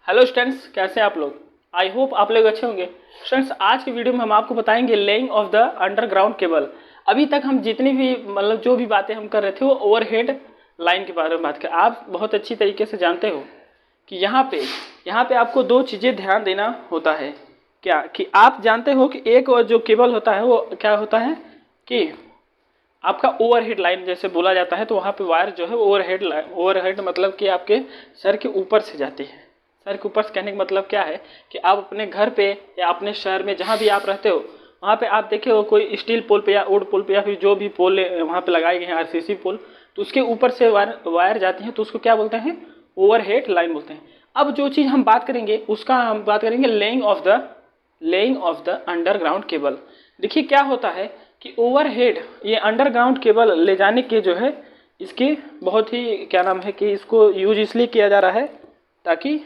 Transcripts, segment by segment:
Hello students, कैसे हैं आप लोग। आई होप आप लोग अच्छे होंगे। स्टूडेंट्स, आज की वीडियो में हम आपको बताएंगे laying of the underground cable. अभी तक हम जितनी भी जो भी बातें हम कर रहे थे वो ओवरहेड लाइन के बारे में बात कर। आप बहुत अच्छी तरीके से जानते हो कि यहाँ पे आपको दो चीज़ें ध्यान देना होता है। क्या कि आप जानते हो कि एक जो केबल होता है वो क्या होता है कि आपका ओवरहेड लाइन जैसे बोला जाता है, तो वहाँ पे वायर जो है ओवरहेड मतलब कि आपके सर के ऊपर से जाती है। सर के ऊपर से कहने का मतलब क्या है कि आप अपने घर पे या अपने शहर में जहाँ भी आप रहते हो वहाँ पे आप देखे हो कोई स्टील पोल पे या वुड पोल पे या फिर जो भी पोल वहाँ पे लगाए गए हैं आरसीसी पोल, तो उसके ऊपर से वायर जाती है, तो उसको क्या बोलते हैं, ओवरहेड लाइन बोलते हैं। अब जो चीज़ हम बात करेंगे उसका हम बात करेंगे laying of the underground cable. देखिए क्या होता है कि ओवरहेड ये अंडरग्राउंड केबल ले जाने के जो है इसके बहुत ही क्या नाम है कि इसको यूज इसलिए किया जा रहा है ताकि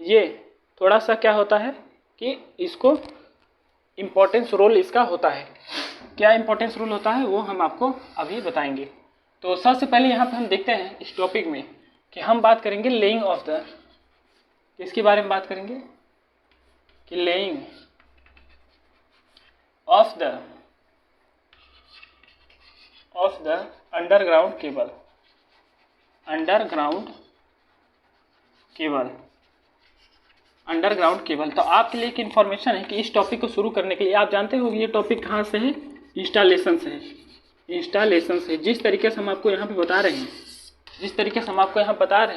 ये थोड़ा सा क्या होता है कि इसको इम्पोर्टेंस रोल इसका होता है। क्या इम्पोर्टेंस रोल होता है वो हम आपको अभी बताएंगे। तो सबसे पहले यहाँ पे हम देखते हैं इस टॉपिक में कि हम बात करेंगे लेइंग ऑफ द, किसके बारे में बात करेंगे कि laying of the underground cable. तो आपके लिए एक इन्फॉर्मेशन है कि इस टॉपिक को शुरू करने के लिए आप जानते हो ये टॉपिक कहाँ से है, इंस्टॉलेशन से। जिस तरीके से हम आपको यहाँ पे बता रहे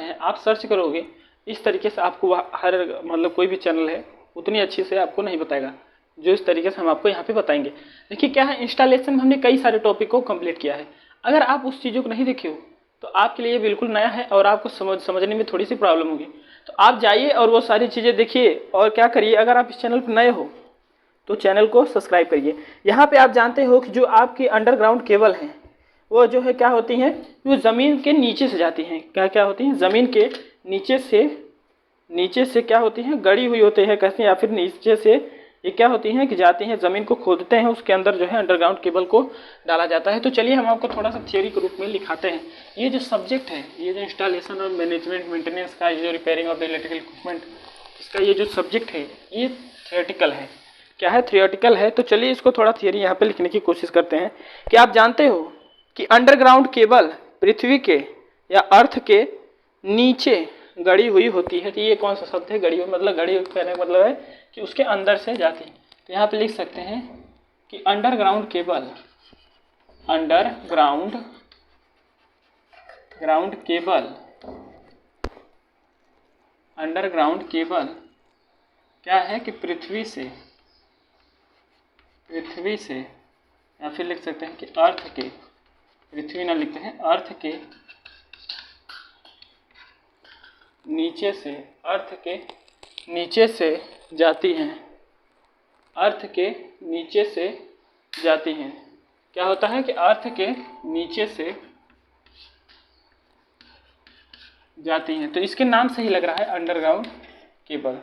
हैं, आप सर्च करोगे इस तरीके से आपको हर कोई भी चैनल है उतनी अच्छी से आपको नहीं बताएगा जो इस तरीके से हम आपको यहाँ पे बताएंगे। देखिए क्या है, इंस्टॉलेशन में हमने कई सारे टॉपिक को कंप्लीट किया है। अगर आप उस चीज़ों को नहीं देखे हो तो आपके लिए बिल्कुल नया है और आपको समझने में थोड़ी सी प्रॉब्लम होगी। तो आप जाइए और वो सारी चीज़ें देखिए और क्या करिए, अगर आप इस चैनल पर नए हो तो चैनल को सब्सक्राइब करिए। यहाँ पे आप जानते हो कि जो आपकी अंडरग्राउंड केबल हैं वो जो है क्या होती हैं, वो ज़मीन के नीचे से जाती हैं। क्या होती हैं, ज़मीन के नीचे से क्या होती हैं, गड़ी हुई होती है कहते हैं, या फिर नीचे से ये क्या होती हैं कि जाती हैं, ज़मीन को खोदते हैं, उसके अंदर जो है अंडरग्राउंड केबल को डाला जाता है। तो चलिए हम आपको थोड़ा सा थियोरी के रूप में लिखाते हैं। ये जो सब्जेक्ट है, ये जो इंस्टॉलेशन और मैनेजमेंट मेंटेनेंस का, ये जो repairing of the electrical equipment, इसका ये जो सब्जेक्ट है ये थियोरेटिकल है। क्या है, थियोरेटिकल है। तो चलिए इसको थोड़ा थियोरी यहाँ पे लिखने की कोशिश करते हैं कि आप जानते हो कि अंडरग्राउंड केबल पृथ्वी के या अर्थ के नीचे गड़ी हुई होती है। तो ये कौन सा शब्द है, गड़ी हुई, मतलब गड़ी हुई कहने का मतलब है कि उसके अंदर से जाती है। तो यहाँ पे लिख सकते हैं कि अंडरग्राउंड केबल क्या है कि पृथ्वी से या फिर लिख सकते हैं कि अर्थ के, पृथ्वी ना लिखते हैं, अर्थ के नीचे से जाती हैं। क्या होता है कि अर्थ के नीचे से जाती हैं। तो इसके नाम से ही लग रहा है अंडरग्राउंड केबल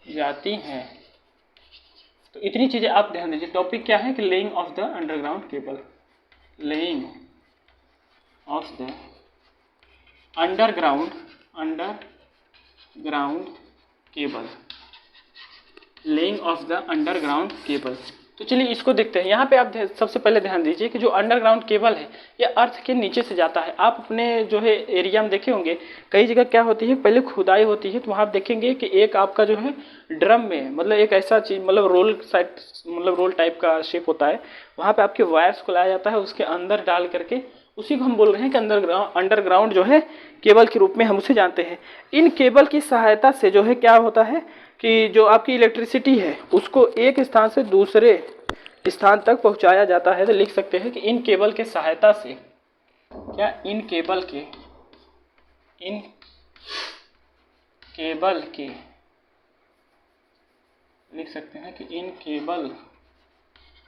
जाती हैं। तो इतनी चीज़ें आप ध्यान दीजिए। टॉपिक क्या है कि laying of the underground cable, laying of the underground cable, laying of the underground cable. तो चलिए इसको देखते हैं। यहाँ पे आप सबसे पहले ध्यान दीजिए कि जो अंडरग्राउंड केबल है ये अर्थ के नीचे से जाता है। आप अपने जो है एरिया में देखे होंगे कई जगह क्या होती है, पहले खुदाई होती है, तो वहाँ आप देखेंगे कि एक आपका जो है ड्रम में एक ऐसा चीज़ रोल टाइप का शेप होता है, वहाँ पे आपके वायर्स को लाया जाता है, उसके अंदर डाल करके उसी को हम बोल रहे हैं कि अंडरग्राउंड जो है केबल के रूप में हम उसे जानते हैं। इन केबल की सहायता से जो है क्या होता है कि जो आपकी इलेक्ट्रिसिटी है उसको एक स्थान से दूसरे स्थान तक पहुंचाया जाता है। तो लिख सकते हैं कि इन केबल के सहायता से, क्या इन केबल के लिख सकते हैं कि इन केबल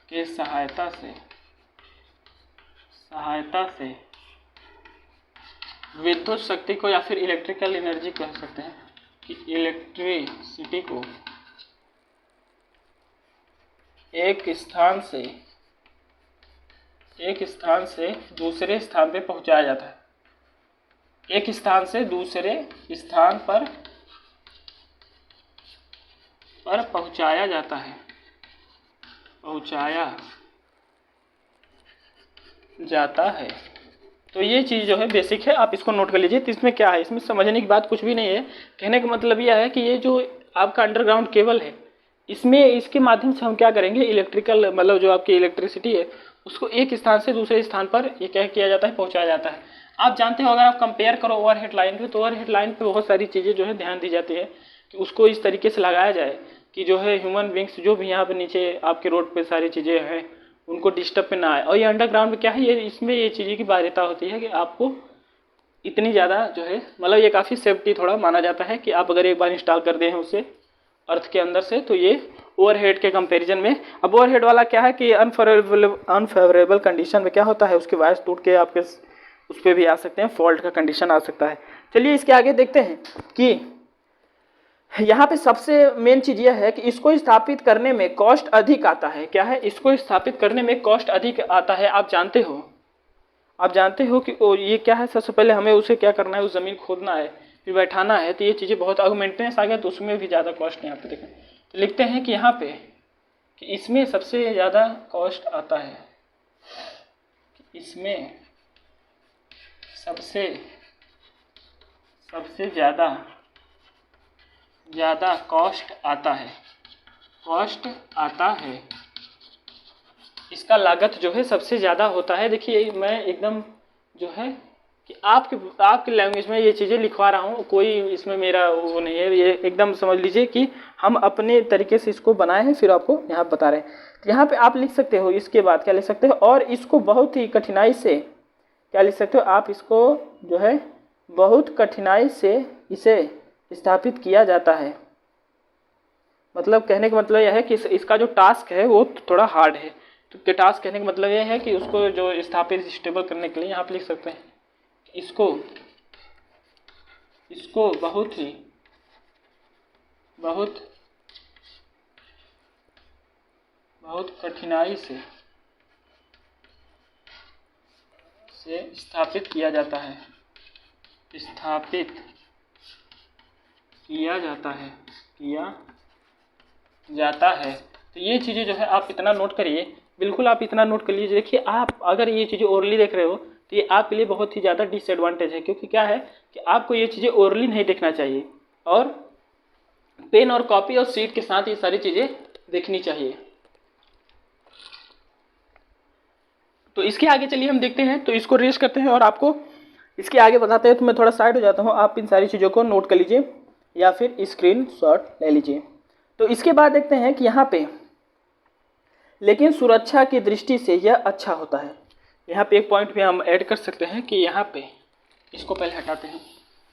के सहायता से विद्युत शक्ति को या फिर इलेक्ट्रिकल एनर्जी कह सकते हैं कि इलेक्ट्रिसिटी को एक स्थान से दूसरे स्थान पे पहुंचाया जाता है। एक स्थान से दूसरे स्थान पर पहुंचाया जाता है, पहुंचाया जाता है। तो ये चीज़ जो है बेसिक है, आप इसको नोट कर लीजिए। तो इसमें क्या है, इसमें समझने की बात कुछ भी नहीं है। कहने का मतलब यह है कि ये जो आपका अंडरग्राउंड केबल है, इसमें इसके माध्यम से हम क्या करेंगे, इलेक्ट्रिकल मतलब जो आपकी इलेक्ट्रिसिटी है उसको एक स्थान से दूसरे स्थान पर ये क्या किया जाता है, पहुंचाया जाता है। आप जानते हो अगर आप कंपेयर करो ओवरहेड लाइन पे, तो ओवरहेड लाइन पे बहुत सारी चीज़ें जो है ध्यान दी जाती है कि उसको इस तरीके से लगाया जाए कि जो है ह्यूमन बींग्स जो भी यहाँ पे नीचे आपके रोड पे सारी चीज़ें हैं उनको डिस्टर्ब पे ना आए। और ये अंडरग्राउंड में क्या है, ये इसमें ये चीज़ें की बाध्यता होती है कि आपको इतनी ज़्यादा जो है मतलब ये काफ़ी सेफ्टी थोड़ा माना जाता है कि आप अगर एक बार इंस्टॉल कर दे हैं उसे अर्थ के अंदर से, तो ये ओवरहेड के कंपैरिजन में। अब ओवरहेड वाला क्या है कि अनफेवरेबल कंडीशन में क्या होता है, उसके वायर्स टूट के आपके उस पर भी आ सकते हैं, फॉल्ट का कंडीशन आ सकता है। चलिए इसके आगे देखते हैं कि यहाँ पे सबसे मेन चीज़ यह है कि इसको स्थापित करने में कॉस्ट अधिक आता है। क्या है, इसको स्थापित करने में कॉस्ट अधिक आता है। आप जानते हो कि ये क्या है, सबसे पहले हमें उसे क्या करना है, उस ज़मीन खोदना है, फिर बैठाना है। तो ये चीज़ें बहुत आगे मेंटेनेंस आ गया, तो उसमें भी ज़्यादा कॉस्ट यहाँ पे देखें। तो लिखते हैं कि यहाँ पे कि इसमें सबसे ज़्यादा कॉस्ट आता है, इसमें सबसे ज़्यादा कॉस्ट आता है, इसका लागत जो है सबसे ज़्यादा होता है। देखिए मैं एकदम जो है कि आपकी लैंग्वेज में ये चीज़ें लिखवा रहा हूँ, कोई इसमें मेरा वो नहीं है, ये एकदम समझ लीजिए कि हम अपने तरीके से इसको बनाए हैं, फिर आपको यहाँ बता रहे हैं। तो यहाँ पे आप लिख सकते हो, इसके बाद क्या लिख सकते हो, और इसको बहुत ही कठिनाई से क्या लिख सकते हो आप, इसको जो है बहुत कठिनाई से इसे स्थापित किया जाता है। मतलब कहने का मतलब यह है कि इसका जो टास्क है वो थोड़ा हार्ड है। तो टास्क कहने का मतलब यह है कि उसको जो स्थापित स्टेबल करने के लिए यहाँ पे लिख सकते हैं इसको बहुत कठिनाई से स्थापित किया जाता है, तो ये चीज़ें जो है आप इतना नोट करिए, बिल्कुल आप इतना नोट कर लीजिए। देखिए आप अगर ये चीज़ें ओरली देख रहे हो तो ये आपके लिए बहुत ही ज़्यादा डिसएडवांटेज है, क्योंकि क्या है कि आपको ये चीज़ें ओरली नहीं देखना चाहिए और पेन और कॉपी और सीट के साथ ये सारी चीज़ें देखनी चाहिए। तो इसके आगे चलिए हम देखते हैं, तो इसको रेस करते हैं और आपको इसके आगे बताते हैं। तो मैं थोड़ा साइड हो जाता हूँ, आप इन सारी चीज़ों को नोट कर लीजिए या फिर स्क्रीनशॉट ले लीजिए। तो इसके बाद देखते हैं कि यहाँ पे लेकिन सुरक्षा की दृष्टि से यह अच्छा होता है। यहाँ पे एक पॉइंट भी हम ऐड कर सकते हैं कि यहाँ पे इसको पहले हटाते हैं।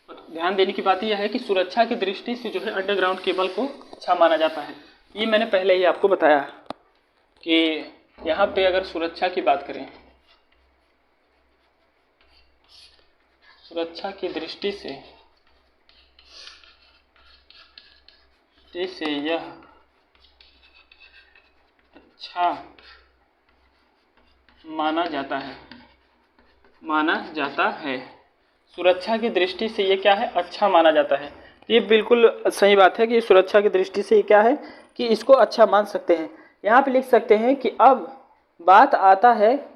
और ध्यान देने की बात यह है कि सुरक्षा की दृष्टि से जो है अंडरग्राउंड केबल को अच्छा माना जाता है। ये मैंने पहले ही आपको बताया कि यहाँ पे अगर सुरक्षा की बात करें, सुरक्षा की दृष्टि से यह अच्छा माना जाता है, सुरक्षा की दृष्टि से ये क्या है, अच्छा माना जाता है। ये बिल्कुल सही बात है कि सुरक्षा की दृष्टि से ये क्या है कि इसको अच्छा मान सकते हैं। यहाँ पे लिख सकते हैं कि अब बात आता है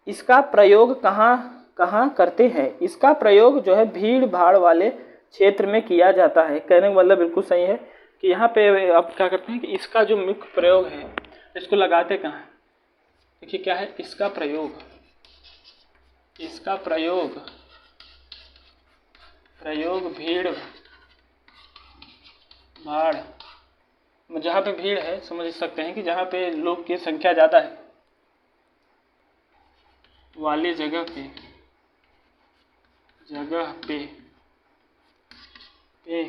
इसका प्रयोग कहाँ करते हैं। इसका प्रयोग जो है भीड़ भाड़ वाले क्षेत्र में किया जाता है। कहने का मतलब बिल्कुल सही है कि यहाँ पे आप क्या करते हैं कि इसका जो मुख्य प्रयोग है इसको लगाते कहाँ है। देखिए क्या है, इसका प्रयोग भीड़ भाड़, जहाँ पे भीड़ है समझ सकते हैं कि जहाँ पे लोग की संख्या ज़्यादा है वाली जगह पे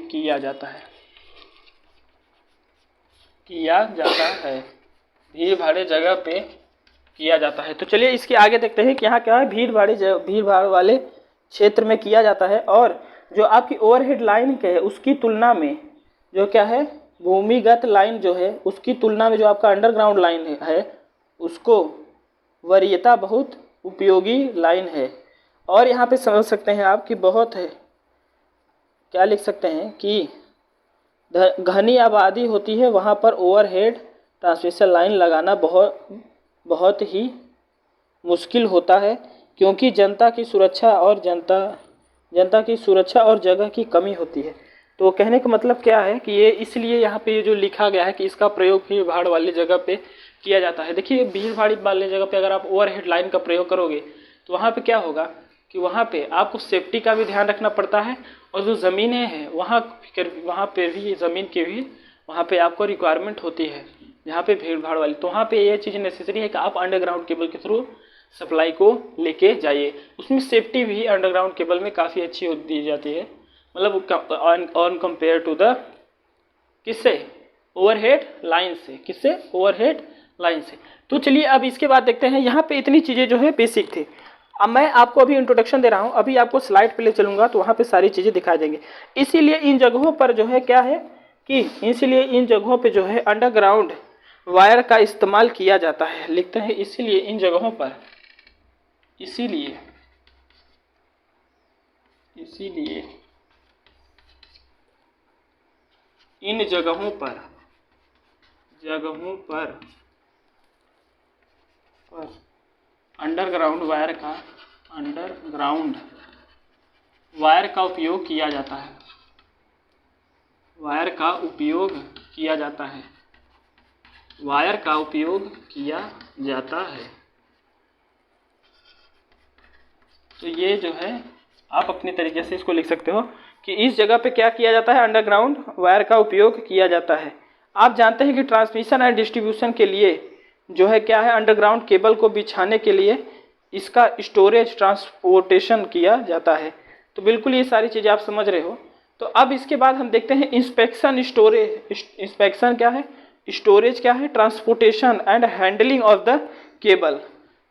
किया जाता है, भीड़ भाड़े जगह पे किया जाता है। तो चलिए इसके आगे देखते हैं कि यहाँ क्या है, भीड़ भाड़ वाले क्षेत्र में किया जाता है। और जो आपकी ओवरहेड लाइन के है उसकी तुलना में जो क्या है, भूमिगत लाइन जो है उसकी तुलना में जो आपका अंडरग्राउंड लाइन है उसको वरीयता बहुत उपयोगी लाइन है। और यहाँ पे समझ सकते हैं आप कि बहुत है, क्या लिख सकते हैं कि घनी आबादी होती है वहाँ पर ओवरहेड ट्रांसमिशन लाइन लगाना बहुत ही मुश्किल होता है, क्योंकि जनता की सुरक्षा और जगह की कमी होती है। तो कहने का मतलब क्या है कि ये इसलिए यहाँ पे जो लिखा गया है कि इसका प्रयोग भीड़ भाड़ वाली जगह पे किया जाता है। देखिए भीड़ भाड़ वाली जगह पे अगर आप ओवरहेड लाइन का प्रयोग करोगे तो वहाँ पे क्या होगा कि वहाँ पे आपको सेफ्टी का भी ध्यान रखना पड़ता है, और जो ज़मीनें हैं वहाँ पे भी ज़मीन की भी वहाँ पे आपको रिक्वायरमेंट होती है यहाँ पे भीड़ भाड़ वाली। तो वहाँ पे ये चीज़ नेसेसरी है कि आप अंडरग्राउंड केबल के थ्रू सप्लाई को लेके जाइए। उसमें सेफ्टी भी अंडरग्राउंड केबल में काफ़ी अच्छी दी जाती है, मतलब ऑन कंपेयर टू द किससे, ओवरहेड लाइन से, किससे, ओवरहेड लाइन से। तो चलिए अब इसके बाद देखते हैं, यहाँ पे इतनी चीज़ें जो है बेसिक थी। अब मैं आपको अभी इंट्रोडक्शन दे रहा हूँ, अभी आपको स्लाइड पे ले चलूँगा तो वहाँ पे सारी चीज़ें दिखाई देंगे। इसीलिए इन जगहों पर जो है क्या है कि इसीलिए इन जगहों पे जो है अंडरग्राउंड वायर का इस्तेमाल किया जाता है। लिखते हैं इसीलिए इन जगहों पर, इसीलिए इन जगहों पर अंडरग्राउंड वायर का उपयोग किया जाता है, वायर का उपयोग किया जाता है। तो ये जो है आप अपनी तरीके से इसको लिख सकते हो कि इस जगह पे क्या किया जाता है, अंडरग्राउंड वायर का उपयोग किया जाता है। आप जानते हैं कि ट्रांसमिशन एंड डिस्ट्रीब्यूशन के लिए जो है क्या है, अंडरग्राउंड केबल को बिछाने के लिए इसका स्टोरेज ट्रांसपोर्टेशन किया जाता है। तो बिल्कुल ये सारी चीज़ें आप समझ रहे हो। तो अब इसके बाद हम देखते हैं इंस्पेक्शन क्या है, स्टोरेज क्या है, transportation and handling of the cable.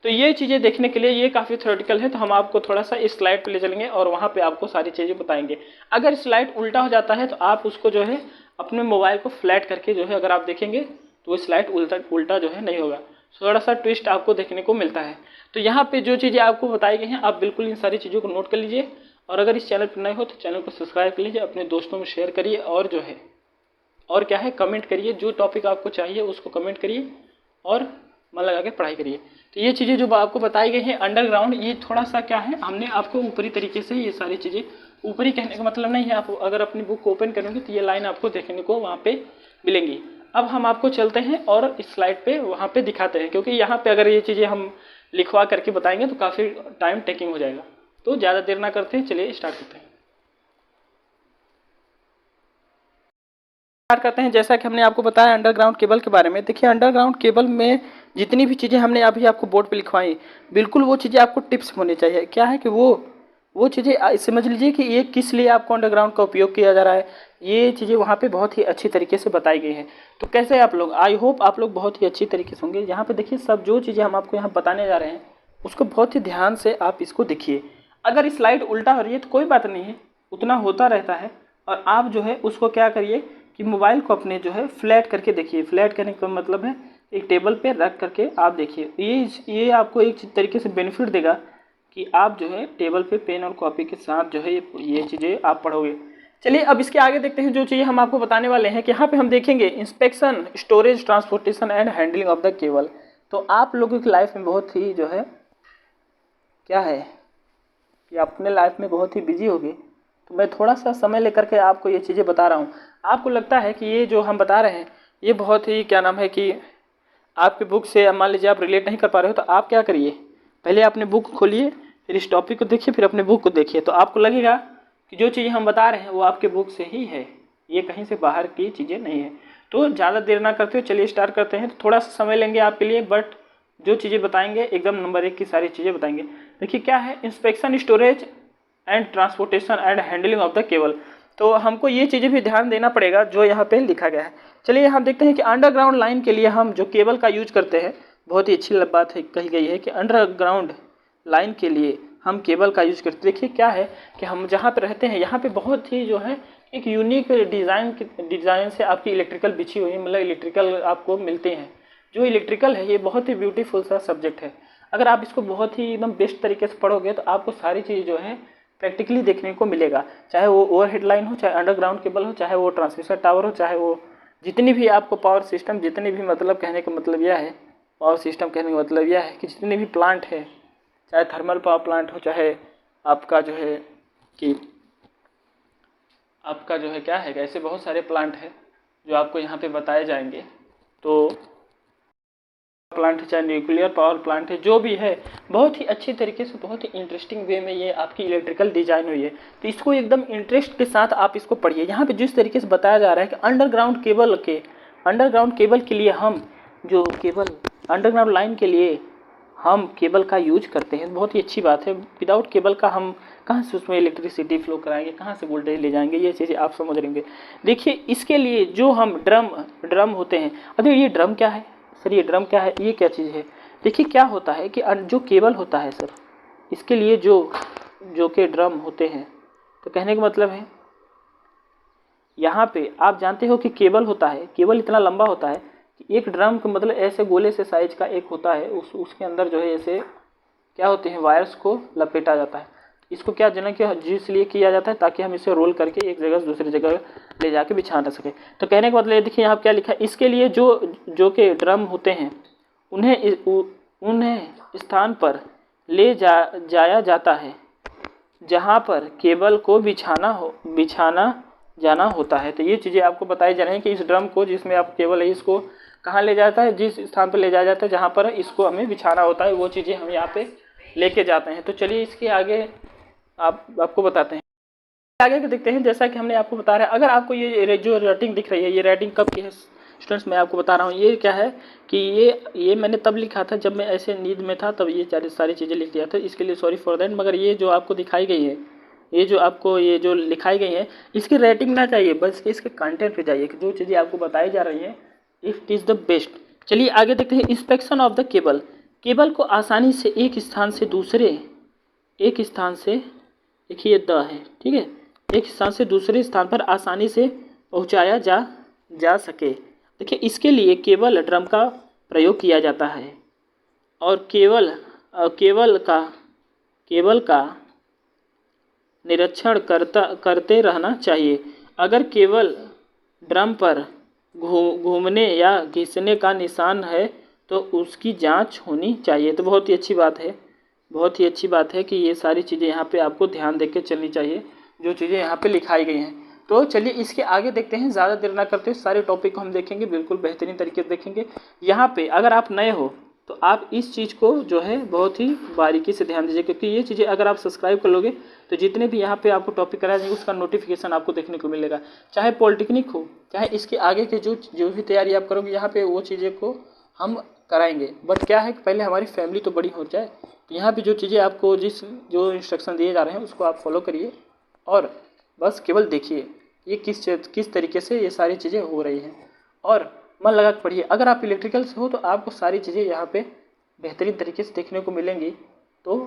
तो ये चीज़ें देखने के लिए ये काफ़ी थ्योरेटिकल है, तो हम आपको थोड़ा सा इस स्लाइड पे ले चलेंगे और वहाँ पे आपको सारी चीज़ें बताएंगे। अगर स्लाइड उल्टा हो जाता है तो आप उसको जो है अपने मोबाइल को फ्लैट करके जो है अगर आप देखेंगे तो वो स्लाइड उल्टा जो है नहीं होगा, थोड़ा सा ट्विस्ट आपको देखने को मिलता है। तो यहाँ पे जो चीज़ें आपको बताई गई हैं आप बिल्कुल इन सारी चीज़ों को नोट कर लीजिए, और अगर इस चैनल पर नए हो तो चैनल को सब्सक्राइब कर लीजिए, अपने दोस्तों में शेयर करिए, और जो है और क्या है कमेंट करिए, जो टॉपिक आपको चाहिए उसको कमेंट करिए और मन लगा के पढ़ाई करिए। तो ये चीज़ें जो आपको बताई गई हैं अंडरग्राउंड, ये थोड़ा सा क्या है, हमने आपको ऊपरी तरीके से ये सारी चीज़ें, ऊपरी कहने का मतलब नहीं है, आप अगर अपनी बुक को ओपन करेंगे तो ये लाइन आपको देखने को वहाँ पे मिलेंगी। अब हम आपको चलते हैं और इस स्लाइड पे वहाँ पे दिखाते हैं, क्योंकि यहाँ पे अगर ये चीज़ें हम लिखवा करके बताएंगे तो काफ़ी टाइम टेकिंग हो जाएगा। तो ज़्यादा देर ना करते हैं, चलिए स्टार्ट करते हैं। जैसा कि हमने आपको बताया अंडरग्राउंड केबल के बारे में। देखिए अंडरग्राउंड केबल में जितनी भी चीज़ें हमने अभी आपको बोर्ड पे लिखवाई, बिल्कुल वो चीज़ें आपको टिप्स होनी चाहिए। क्या है कि वो चीज़ें समझ लीजिए कि ये किस लिए आपको अंडरग्राउंड का उपयोग किया जा रहा है, ये चीज़ें वहाँ पे बहुत ही अच्छी तरीके से बताई गई हैं। तो कैसे आप लोग, आई होप आप लोग बहुत ही अच्छी तरीके से होंगे। यहाँ पे देखिए सब जो चीज़ें हम आपको यहाँ बताने जा रहे हैं उसको बहुत ही ध्यान से आप इसको देखिए। अगर स्लाइड उल्टा हो रही है तो कोई बात नहीं है, उतना होता रहता है, और आप जो है उसको क्या करिए कि मोबाइल को अपने जो है फ्लैट करके देखिए। फ्लैट करने का मतलब है एक टेबल पे रख करके आप देखिए, ये आपको एक तरीके से बेनिफिट देगा कि आप जो है टेबल पे पेन और कॉपी के साथ जो है ये चीज़ें आप पढ़ोगे। चलिए अब इसके आगे देखते हैं जो चीज़ें हम आपको बताने वाले हैं कि यहाँ पे हम देखेंगे inspection, storage, transportation and handling of the cable. तो आप लोगों की लाइफ में बहुत ही जो है क्या है कि अपने लाइफ में बहुत ही बिजी होगी, तो मैं थोड़ा सा समय लेकर के आपको ये चीज़ें बता रहा हूँ। आपको लगता है कि ये जो हम बता रहे हैं ये बहुत ही क्या नाम है कि आपकी बुक से मान लीजिए आप रिलेट नहीं कर पा रहे हो, तो आप क्या करिए, पहले अपने बुक खोलिए, फिर इस टॉपिक को देखिए, फिर अपने बुक को देखिए, तो आपको लगेगा कि जो चीज़ें हम बता रहे हैं वो आपके बुक से ही है, ये कहीं से बाहर की चीज़ें नहीं है। तो ज़्यादा देर ना करते हुए चलिए स्टार्ट करते हैं। तो थोड़ा सा समय लेंगे आपके लिए, बट जो चीज़ें बताएंगे एकदम नंबर 1 की सारी चीज़ें बताएंगे। देखिए क्या है, inspection, storage and transportation and handling of the cable. तो हमको ये चीज़ें भी ध्यान देना पड़ेगा जो यहाँ पे लिखा गया है। चलिए हम देखते हैं कि अंडरग्राउंड लाइन के लिए हम जो केबल का यूज करते हैं, बहुत ही अच्छी बात है कही गई है कि अंडरग्राउंड लाइन के लिए हम केबल का यूज करते हैं। देखिए क्या है कि हम जहाँ पे रहते हैं यहाँ पे बहुत ही जो है एक यूनिक डिज़ाइन से आपकी इलेक्ट्रिकल बिछी हुई है, मतलब इलेक्ट्रिकल आपको मिलते हैं। जो इलेक्ट्रिकल है ये बहुत ही ब्यूटीफुल सा सब्जेक्ट है। अगर आप इसको बहुत ही एकदम बेस्ट तरीके से पढ़ोगे तो आपको सारी चीज़ जो है प्रैक्टिकली देखने को मिलेगा, चाहे वो ओवरहेड लाइन हो, चाहे अंडरग्राउंड केबल हो, चाहे वो ट्रांसमिशन टावर हो, चाहे वो जितनी भी आपको पावर सिस्टम, जितनी भी मतलब कहने का मतलब यह है, पावर सिस्टम कहने का मतलब यह है कि जितने भी प्लांट है, चाहे थर्मल पावर प्लांट हो, चाहे आपका जो है कि आपका जो है क्या है, ऐसे बहुत सारे प्लांट है जो आपको यहाँ पे बताए जाएंगे। तो प्लांट है, चाहे न्यूक्लियर पावर प्लांट है, जो भी है बहुत ही अच्छी तरीके से, बहुत ही इंटरेस्टिंग वे में ये आपकी इलेक्ट्रिकल डिजाइन हुई है। तो इसको एकदम इंटरेस्ट के साथ आप इसको पढ़िए। यहाँ पे जिस तरीके से बताया जा रहा है कि अंडरग्राउंड केबल के लिए हम जो केबल अंडरग्राउंड लाइन के लिए हम केबल का यूज करते हैं, बहुत ही अच्छी बात है। विदाउट केबल का हम कहाँ से उसमें इलेक्ट्रिसिटी फ्लो कराएंगे, कहाँ से वोल्टेज ले जाएंगे, ये चीज़ें आप समझ लेंगे। देखिए इसके लिए जो हम ड्रम होते हैं, अभी ये ड्रम क्या है सर, ये ड्रम क्या है, ये क्या चीज़ है। देखिए क्या होता है कि जो केबल होता है सर, इसके लिए जो के ड्रम होते हैं, तो कहने का मतलब है यहाँ पे आप जानते हो कि केबल होता है, केबल इतना लंबा होता है कि एक ड्रम का मतलब ऐसे गोले से साइज का एक होता है, उसके अंदर जो है ऐसे क्या होते हैं, वायर्स को लपेटा जाता है। इसको क्या जना कि इसलिए किया जाता है ताकि हम इसे रोल करके एक जगह से दूसरी जगह ले जाके बिछा ना सके। तो कहने का मतलब देखिए यहाँ क्या लिखा है, इसके लिए जो के ड्रम होते हैं उन्हें स्थान पर ले जाया जाता है जहाँ पर केबल को बिछाना जाना होता है। तो ये चीज़ें आपको बताई जा रही हैं कि इस ड्रम को जिसमें आप केबल है इसको कहाँ ले जाता है, जिस स्थान पर ले जाया जाता है जहाँ पर इसको हमें बिछाना होता है, वो चीज़ें हम यहाँ पे लेके जाते हैं। तो चलिए इसके आगे आपको बताते हैं, आगे के देखते हैं। जैसा कि हमने आपको बता रहा है, अगर आपको ये जो रेटिंग दिख रही है, ये रेटिंग कब की है स्टूडेंट्स, मैं आपको बता रहा हूँ। ये क्या है कि ये मैंने तब लिखा था जब मैं ऐसे नींद में था, तब ये सारी चीज़ें लिख दिया था, इसके लिए सॉरी फॉर दैट। मगर ये जो आपको दिखाई गई है, ये जो लिखाई गई है, इसकी रेटिंग ना चाहिए, बस इसके कंटेंट पे जाइए कि जो चीज़ें आपको बताई जा रही हैं इट इज़ द बेस्ट। चलिए आगे देखते हैं। इंस्पेक्शन ऑफ द केबल को आसानी से एक स्थान से देखिए द है, ठीक है, एक स्थान से दूसरे स्थान पर आसानी से पहुंचाया जा सके। देखिए इसके लिए केबल ड्रम का प्रयोग किया जाता है और केबल का निरीक्षण करते रहना चाहिए। अगर केबल ड्रम पर घूमने या घिसने का निशान है तो उसकी जांच होनी चाहिए। तो बहुत ही अच्छी बात है कि ये सारी चीज़ें यहाँ पे आपको ध्यान देके चलनी चाहिए, जो चीज़ें यहाँ पे लिखाई गई हैं। तो चलिए इसके आगे देखते हैं, ज़्यादा देर ना करते हुए सारे टॉपिक को हम देखेंगे, बिल्कुल बेहतरीन तरीके से देखेंगे। यहाँ पे अगर आप नए हो तो आप इस चीज़ को जो है बहुत ही बारीकी से ध्यान दीजिए, क्योंकि ये चीज़ें अगर आप सब्सक्राइब कर लोगे तो जितने भी यहाँ पे आपको टॉपिक कराए जाएंगे उसका नोटिफिकेशन आपको देखने को मिलेगा। चाहे पॉलिटेक्निक हो, चाहे इसके आगे के जो भी तैयारी आप करोगे, यहाँ पे वो चीज़ें को हम कराएंगे। बट क्या है कि पहले हमारी फैमिली तो बड़ी हो जाए। तो यहाँ पे जो चीज़ें आपको जो इंस्ट्रक्शन दिए जा रहे हैं उसको आप फॉलो करिए और बस केवल देखिए ये किस तरीके से ये सारी चीज़ें हो रही हैं और मन लगा के पढ़िए। अगर आप इलेक्ट्रिकल से हो तो आपको सारी चीज़ें यहाँ पे बेहतरीन तरीके से देखने को मिलेंगी। तो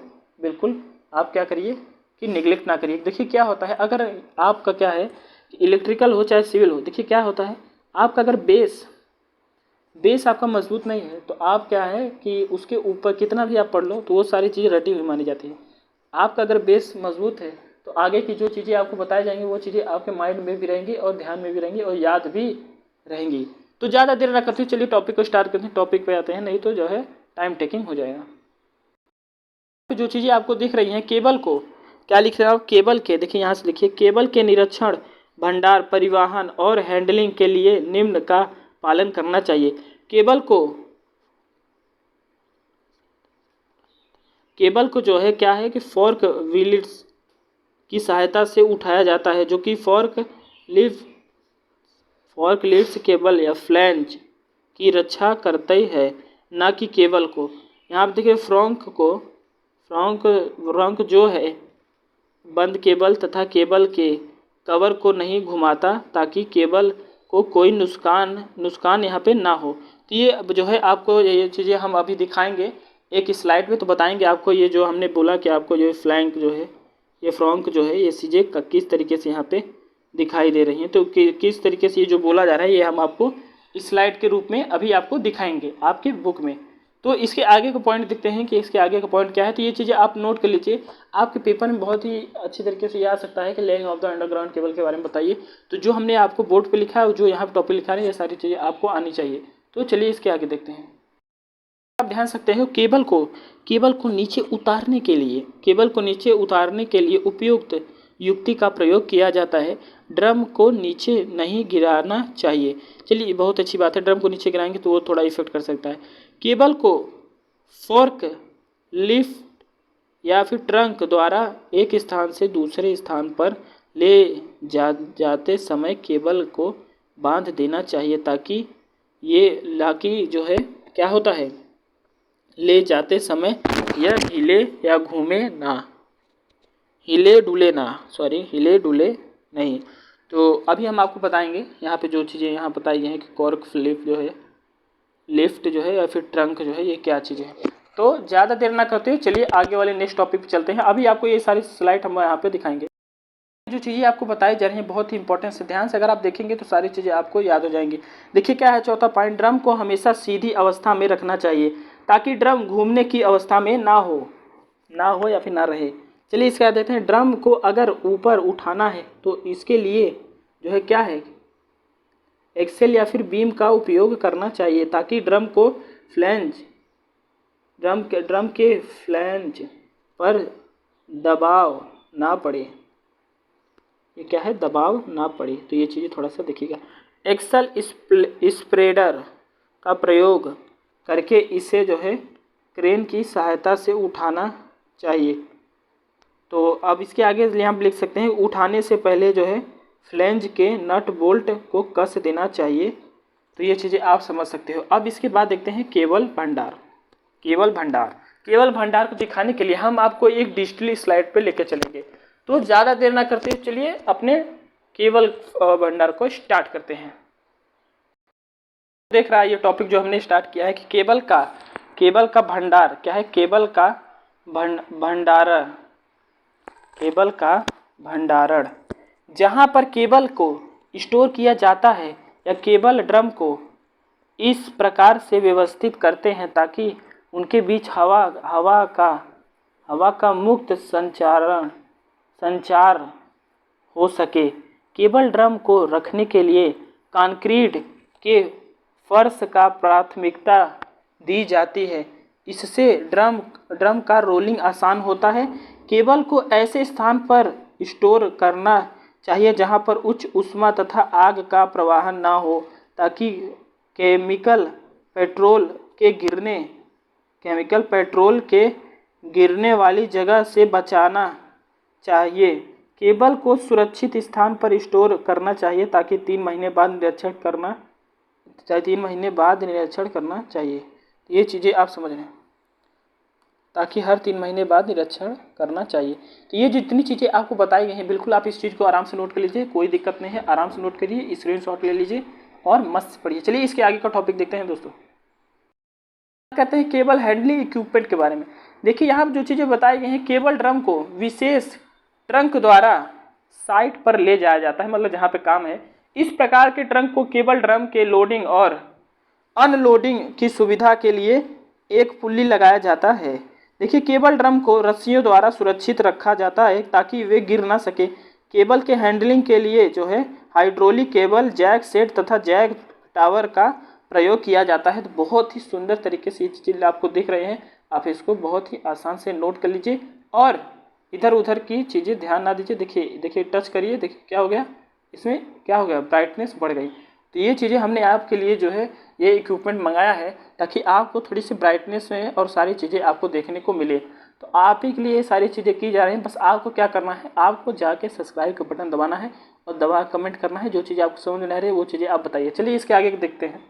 बिल्कुल आप क्या करिए कि निगलेक्ट ना करिए। देखिए क्या होता है, अगर आपका क्या है कि इलेक्ट्रिकल हो चाहे सिविल हो, देखिए क्या होता है, आपका अगर बेस आपका मजबूत नहीं है तो आप क्या है कि उसके ऊपर कितना भी आप पढ़ लो तो वो सारी चीज़ें रटी हुई मानी जाती है। आपका अगर बेस मजबूत है तो आगे की जो चीज़ें आपको बताई जाएंगी वो चीज़ें आपके माइंड में भी रहेंगी और ध्यान में भी रहेंगी और याद भी रहेंगी। तो ज़्यादा देर ना करते हुए चलिए टॉपिक को स्टार्ट करते हैं, टॉपिक पे आते हैं, नहीं तो जो है टाइम टेकिंग हो जाएगा। तो जो चीज़ें आपको दिख रही हैं, केबल को क्या लिख रहे हो, केबल के देखिए यहाँ से लिखिए, केबल के निरीक्षण, भंडार, परिवहन और हैंडलिंग के लिए निम्न का पालन करना चाहिए। केबल को जो है क्या है कि फॉर्क व्हील्स की सहायता से उठाया जाता है, जो कि फॉर्क लिफ्ट केबल या फ्लैंज की रक्षा करते हैं, ना कि केबल को। यहाँ पर देखिए फ्रॉन्क जो है बंद केबल तथा केबल के कवर को नहीं घुमाता ताकि केबल को कोई नुकसान यहाँ पे ना हो। तो ये जो है आपको ये चीज़ें हम अभी दिखाएंगे एक स्लाइड में, तो बताएंगे आपको ये जो हमने बोला कि आपको जो फ्लैंक जो है, ये फ्रॉन्क जो है, ये चीज़ें किस तरीके से यहाँ पे दिखाई दे रही हैं। तो किस तरीके से ये जो बोला जा रहा है ये हम आपको स्लाइड के रूप में अभी आपको दिखाएंगे आपके बुक में। तो इसके आगे का पॉइंट देखते हैं कि इसके आगे का पॉइंट क्या है। तो ये चीज़ें आप नोट कर लीजिए, आपके पेपर में बहुत ही अच्छी तरीके से याद सकता है कि laying of the underground cable के बारे में बताइए। तो जो हमने आपको बोर्ड पे लिखा है, जो यहाँ पर टॉपिक लिखा है, ये सारी चीज़ें आपको आनी चाहिए। तो चलिए इसके आगे देखते हैं। आप ध्यान सकते हो केबल को नीचे उतारने के लिए उपयुक्त युक्ति का प्रयोग किया जाता है। ड्रम को नीचे नहीं गिराना चाहिए। चलिए बहुत अच्छी बात है, ड्रम को नीचे गिराएंगे तो वो थोड़ा इफेक्ट कर सकता है। केबल को फोर्क लिफ्ट या फिर ट्रंक द्वारा एक स्थान से दूसरे स्थान पर ले जाते समय केबल को बांध देना चाहिए ताकि जो है क्या होता है, ले जाते समय यह हिले डुले नहीं। तो अभी हम आपको बताएंगे यहाँ पे जो चीज़ें यहाँ बताई गई हैं कि कॉर्क लिफ्ट जो है या फिर ट्रंक जो है, ये क्या चीज़ें हैं। तो ज़्यादा देर ना करते हुए चलिए आगे वाले नेक्स्ट टॉपिक पे चलते हैं। अभी आपको ये सारी स्लाइड हम यहाँ पे दिखाएंगे। जो चीज़ें आपको बताई जा रही हैं बहुत ही इंपॉर्टेंट से ध्यान से अगर आप देखेंगे तो सारी चीज़ें आपको याद हो जाएंगी। देखिए क्या है चौथा पॉइंट, ड्रम को हमेशा सीधी अवस्था में रखना चाहिए ताकि ड्रम घूमने की अवस्था में ना हो या फिर ना रहे। चलिए इसके बाद देखते हैं, ड्रम को अगर ऊपर उठाना है तो इसके लिए जो है क्या है, एक्सेल या फिर बीम का उपयोग करना चाहिए ताकि ड्रम के फ्लैंज पर दबाव ना पड़े। ये क्या है, दबाव ना पड़े। तो ये चीज़ें थोड़ा सा देखिएगा। एक्सल स्प्रेडर का प्रयोग करके इसे जो है क्रेन की सहायता से उठाना चाहिए। तो अब इसके आगे यहाँ लिख सकते हैं, उठाने से पहले जो है फ्लैंज के नट बोल्ट को कस देना चाहिए। तो ये चीज़ें आप समझ सकते हो। अब इसके बाद देखते हैं केबल भंडार को दिखाने के लिए हम आपको एक डिजिटली स्लाइड पे लेके चलेंगे। तो ज़्यादा देर ना करते चलिए अपने केबल भंडार को स्टार्ट करते हैं। देख रहा है ये टॉपिक जो हमने स्टार्ट किया है कि केबल का भंडार क्या है, केबल का भंडारण जहाँ पर केबल को स्टोर किया जाता है या केबल ड्रम को इस प्रकार से व्यवस्थित करते हैं ताकि उनके बीच हवा का मुक्त संचार हो सके। केबल ड्रम को रखने के लिए कंक्रीट के फर्श का प्राथमिकता दी जाती है। इससे ड्रम का रोलिंग आसान होता है। केबल को ऐसे स्थान पर स्टोर करना चाहिए जहां पर उच्च ऊष्मा तथा आग का प्रवाह ना हो ताकि केमिकल पेट्रोल के गिरने वाली जगह से बचाना चाहिए। केबल को सुरक्षित स्थान पर स्टोर करना चाहिए ताकि 3 महीने बाद निरीक्षण करना चाहिए। ये चीज़ें आप समझ रहे हैं, ताकि हर 3 महीने बाद निरीक्षण करना चाहिए। तो ये जितनी चीज़ें आपको बताई गई हैं बिल्कुल आप इस चीज़ को आराम से नोट कर लीजिए, कोई दिक्कत नहीं है, आराम से नोट करिए, स्क्रीनशॉट ले लीजिए और मस्त पढ़िए। चलिए इसके आगे का टॉपिक देखते हैं दोस्तों। कहते हैं केबल हैंडलिंग इक्विपमेंट के बारे में। देखिए यहाँ पर जो चीज़ें बताई गई हैं, केबल ड्रम को विशेष ट्रंक द्वारा साइट पर ले जाया जाता है, मतलब जहाँ पे काम है। इस प्रकार के ट्रंक को केबल ड्रम के लोडिंग और अनलोडिंग की सुविधा के लिए एक पुल्ली लगाया जाता है। देखिए केबल ड्रम को रस्सियों द्वारा सुरक्षित रखा जाता है ताकि वे गिर ना सके। केबल के हैंडलिंग के लिए जो है हाइड्रोलिक केबल, जैक सेट तथा जैक टावर का प्रयोग किया जाता है। तो बहुत ही सुंदर तरीके से ये चीज़ आपको दिख रहे हैं, आप इसको बहुत ही आसान से नोट कर लीजिए और इधर उधर की चीज़ें ध्यान ना दीजिए। देखिए टच करिए, देखिए क्या हो गया, इसमें क्या हो गया, ब्राइटनेस बढ़ गई। तो ये चीज़ें हमने आपके लिए जो है ये इक्विपमेंट मंगाया है ताकि आपको थोड़ी सी ब्राइटनेस में और सारी चीज़ें आपको देखने को मिले। तो आप ही के लिए ये सारी चीज़ें की जा रही हैं। बस आपको क्या करना है, आपको जाके सब्सक्राइब का बटन दबाना है और कमेंट करना है। जो चीज़ें आपको समझ में आ रही है वो चीज़ें आप बताइए। चलिए इसके आगे देखते हैं।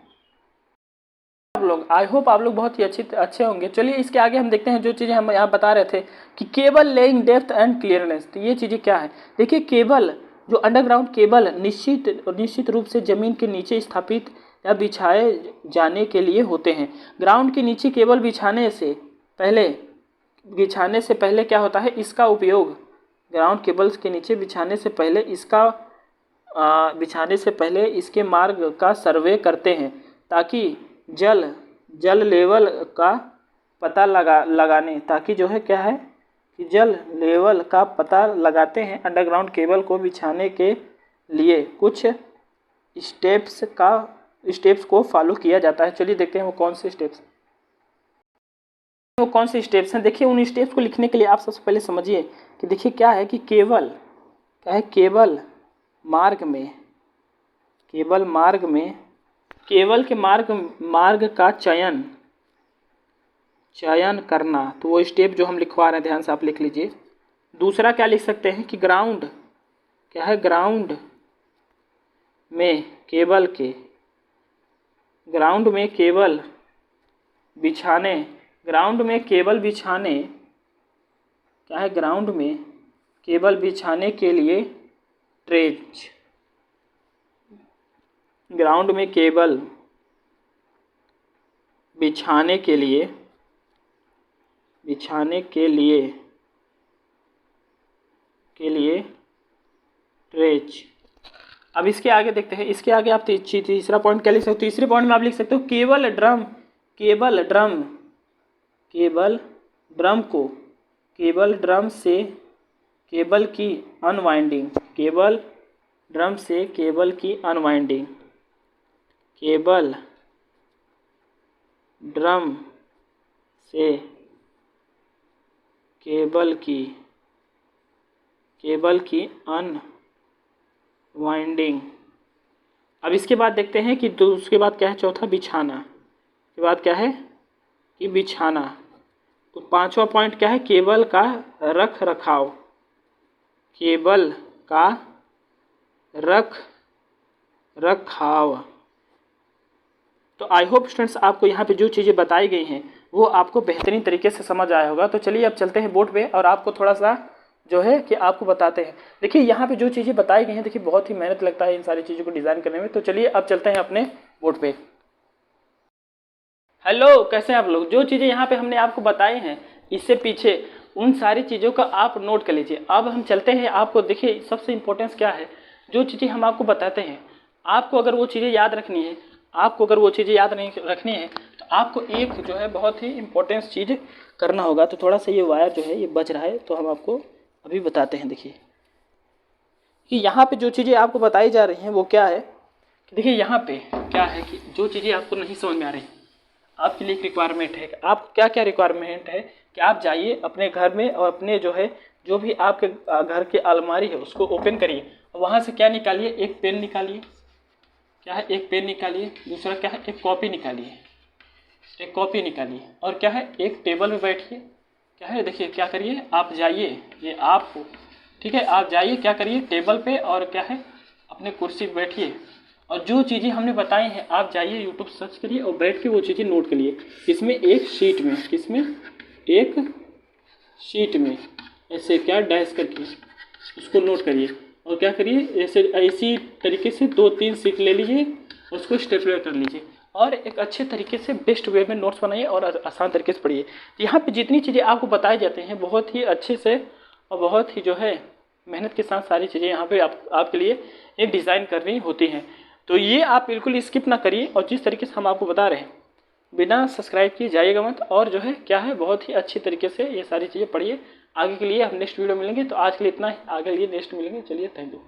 आप लोग आई होप आप लोग बहुत ही अच्छे होंगे। चलिए इसके आगे हम देखते हैं जो चीज़ें हम यहाँ बता रहे थे कि cable laying depth and clearness. तो ये चीज़ें क्या है, देखिए केबल जो अंडरग्राउंड केबल निश्चित रूप से ज़मीन के नीचे स्थापित या बिछाए जाने के लिए होते हैं। ग्राउंड के नीचे केबल बिछाने से पहले क्या होता है, इसका उपयोग ग्राउंड केबल्स के नीचे बिछाने से पहले इसके मार्ग का सर्वे करते हैं ताकि जल लेवल का पता लगाने, ताकि जो है क्या है कि जल लेवल का पता लगाते हैं अंडरग्राउंड केबल को बिछाने के लिए कुछ स्टेप्स को फॉलो किया जाता है। चलिए देखते हैं वो कौन से स्टेप्स हैं। देखिए उन स्टेप्स को लिखने के लिए आप सबसे पहले समझिए कि देखिए क्या है कि केबल केबल के मार्ग का चयन करना, तो वो स्टेप जो हम लिखवा रहे हैं ध्यान से आप लिख लीजिए। दूसरा क्या लिख सकते हैं कि ग्राउंड में केबल बिछाने के लिए ट्रेंच, ग्राउंड में केबल बिछाने के लिए ट्रेंच। अब इसके आगे देखते हैं, इसके आगे आप तीसरा पॉइंट क्या लिख सकते हो। तीसरे पॉइंट में आप लिख सकते हो केबल ड्रम से केबल की अनवाइंडिंग, अब इसके बाद देखते हैं कि उसके बाद क्या है, चौथा बिछाना के बाद क्या है कि बिछाना। तो पांचवा पॉइंट क्या है, केबल का रखरखाव। तो आई होप स्टूडेंट्स आपको यहाँ पे जो चीज़ें बताई गई हैं वो आपको बेहतरीन तरीके से समझ आया होगा। तो चलिए अब चलते हैं बोर्ड पे और आपको थोड़ा सा जो है कि आपको बताते हैं। देखिए यहाँ पे जो चीज़ें बताई गई हैं, देखिए बहुत ही मेहनत लगता है इन सारी चीज़ों को डिज़ाइन करने में। तो चलिए अब चलते हैं अपने बोर्ड पे। हेलो, कैसे हैं आप लोग। जो चीज़ें यहाँ पे हमने आपको बताई हैं इससे पीछे उन सारी चीज़ों का आप नोट कर लीजिए। अब हम चलते हैं, आपको देखिए सबसे इम्पोर्टेंस क्या है, जो चीज़ें हम आपको बताते हैं आपको अगर वो चीज़ें याद रखनी है, तो आपको एक जो है बहुत ही इम्पोर्टेंस चीज़ करना होगा। तो थोड़ा सा ये वायर जो है ये बच रहा है, तो हम आपको अभी बताते हैं। देखिए कि यहाँ पे जो चीज़ें आपको बताई जा रही हैं वो क्या है, देखिए यहाँ पे क्या है कि जो चीज़ें आपको नहीं समझ में आ रही, आपके लिए एक रिक्वायरमेंट है। आप क्या रिक्वायरमेंट है कि आप जाइए अपने घर में और अपने जो है जो भी आपके घर की अलमारी है उसको ओपन करिए और वहाँ से क्या निकालिए, एक पेन निकालिए। क्या है, एक पेन निकालिए। दूसरा क्या है, एक कॉपी निकालिए। और क्या है, एक टेबल में बैठिए। क्या है, देखिए क्या करिए, आप जाइए, ये आपको ठीक है, आप जाइए क्या करिए टेबल पे और क्या है अपने कुर्सी पे बैठिए और जो चीज़ें हमने बताई हैं आप जाइए यूट्यूब सर्च करिए और बैठ के वो चीज़ें नोट करिए। इसमें एक शीट में ऐसे क्या डैश करके उसको नोट करिए और क्या करिए ऐसी तरीके से 2-3 शीट ले लीजिए, उसको स्टेपलर कर लीजिए और एक अच्छे तरीके से बेस्ट वे में नोट्स बनाइए और आसान तरीके से पढ़िए। यहाँ पे जितनी चीज़ें आपको बताई जाती हैं बहुत ही अच्छे से और बहुत ही जो है मेहनत के साथ सारी चीज़ें यहाँ पे आपके लिए एक डिज़ाइन करनी होती हैं। तो ये आप बिल्कुल स्किप ना करिए और जिस तरीके से हम आपको बता रहे हैं बिना सब्सक्राइब किए जाइएगा मत और जो है क्या है बहुत ही अच्छी तरीके से ये सारी चीज़ें पढ़िए। आगे के लिए हम नेक्स्ट वीडियो मिलेंगे। तो आज के लिए इतना ही, आगे के लिए नेक्स्ट मिलेंगे। चलिए, थैंक यू।